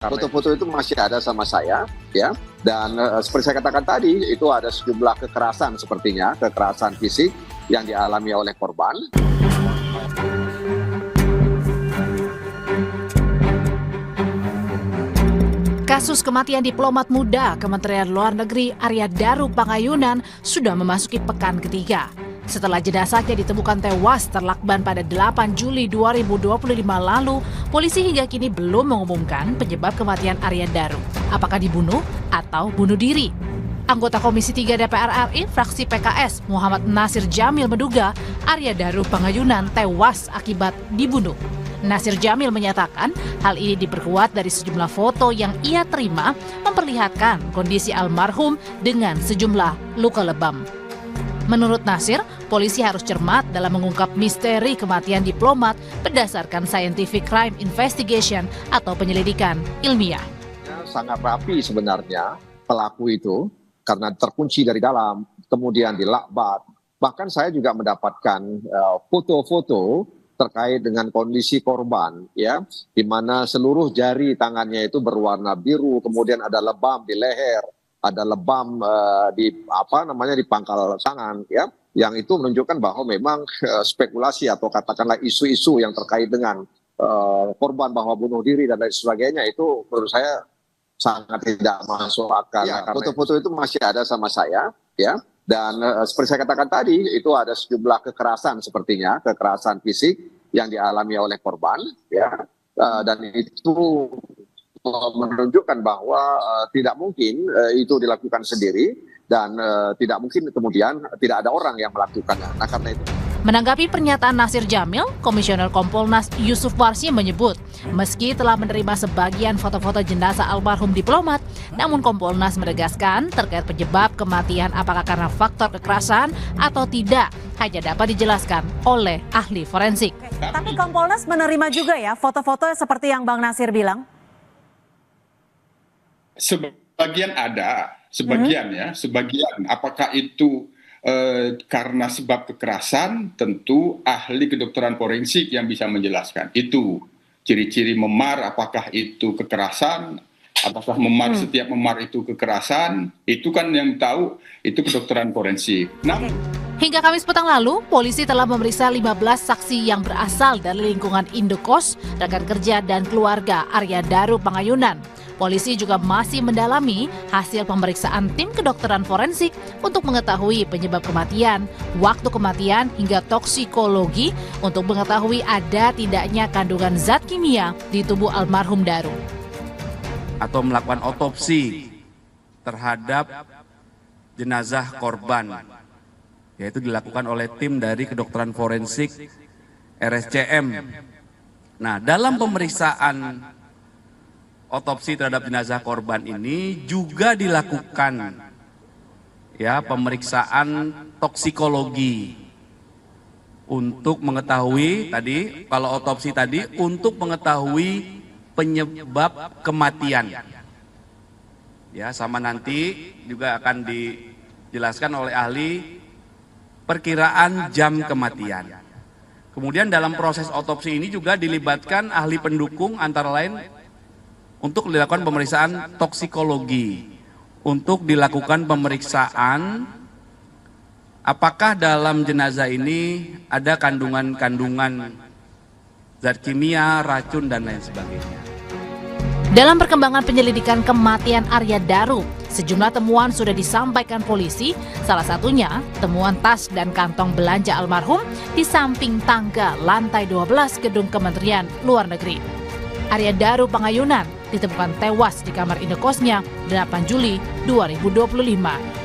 Foto-foto itu masih ada sama saya, ya. Dan seperti saya katakan tadi, itu ada sejumlah kekerasan sepertinya, kekerasan fisik yang dialami oleh korban. Kasus kematian diplomat muda Kementerian Luar Negeri Arya Daru Pangayunan sudah memasuki pekan ketiga. Setelah jenazahnya ditemukan tewas terlakban pada 8 Juli 2025 lalu, polisi hingga kini belum mengumumkan penyebab kematian Arya Daru. Apakah dibunuh atau bunuh diri? Anggota Komisi 3 DPR RI fraksi PKS Muhammad Nasir Jamil menduga Arya Daru Pangayunan tewas akibat dibunuh. Nasir Jamil menyatakan hal ini diperkuat dari sejumlah foto yang ia terima memperlihatkan kondisi almarhum dengan sejumlah luka lebam. Menurut Nasir, polisi harus cermat dalam mengungkap misteri kematian diplomat berdasarkan scientific crime investigation atau penyelidikan ilmiah. Sangat rapi sebenarnya pelaku itu karena terkunci dari dalam, kemudian dilakbat. Bahkan saya juga mendapatkan foto-foto terkait dengan kondisi korban, ya, di mana seluruh jari tangannya itu berwarna biru, kemudian ada lebam di leher, ada lebam di pangkal tangan, ya, yang itu menunjukkan bahwa memang spekulasi atau katakanlah isu-isu yang terkait dengan korban bahwa bunuh diri dan lain sebagainya itu menurut saya sangat tidak masuk akal. Ya, foto-foto itu masih ada sama saya, ya. Dan seperti saya katakan tadi, itu ada sejumlah kekerasan sepertinya, kekerasan fisik yang dialami oleh korban, ya, dan itu menunjukkan bahwa tidak mungkin itu dilakukan sendiri dan tidak mungkin kemudian tidak ada orang yang melakukannya. Nah, karena itu. Menanggapi pernyataan Nasir Jamil, Komisioner Kompolnas Yusuf Warsi menyebut, meski telah menerima sebagian foto-foto jenazah almarhum diplomat, namun Kompolnas menegaskan terkait penyebab kematian apakah karena faktor kekerasan atau tidak, hanya dapat dijelaskan oleh ahli forensik. Tapi Kompolnas menerima juga ya foto-foto seperti yang Bang Nasir bilang? Sebagian ada, sebagian ya, sebagian. Apakah itu karena sebab kekerasan, tentu ahli kedokteran forensik yang bisa menjelaskan. Itu ciri-ciri memar, apakah itu kekerasan, apakah memar setiap memar itu kekerasan, itu kan yang tahu itu kedokteran forensik. Hingga Kamis petang lalu, polisi telah memeriksa 15 saksi yang berasal dari lingkungan Indokos, rekan kerja dan keluarga Arya Daru Pangayunan. Polisi juga masih mendalami hasil pemeriksaan tim kedokteran forensik untuk mengetahui penyebab kematian, waktu kematian hingga toksikologi untuk mengetahui ada tidaknya kandungan zat kimia di tubuh almarhum Daru. Atau melakukan otopsi terhadap jenazah korban, yaitu dilakukan oleh tim dari kedokteran forensik RSCM. Nah, dalam pemeriksaan otopsi terhadap jenazah korban ini juga dilakukan ya pemeriksaan toksikologi untuk mengetahui tadi kalau otopsi tadi untuk mengetahui penyebab kematian. Ya, sama nanti juga akan dijelaskan oleh ahli perkiraan jam kematian. Kemudian dalam proses otopsi ini juga dilibatkan ahli pendukung antara lain untuk dilakukan pemeriksaan toksikologi, untuk dilakukan pemeriksaan apakah dalam jenazah ini ada kandungan-kandungan zat kimia, racun, dan lain sebagainya. Dalam perkembangan penyelidikan kematian Arya Daru, sejumlah temuan sudah disampaikan polisi, salah satunya temuan tas dan kantong belanja almarhum di samping tangga lantai 12 gedung Kementerian Luar Negeri. Arya Daru Pangayunan ditemukan tewas di kamar indekosnya 8 Juli 2025.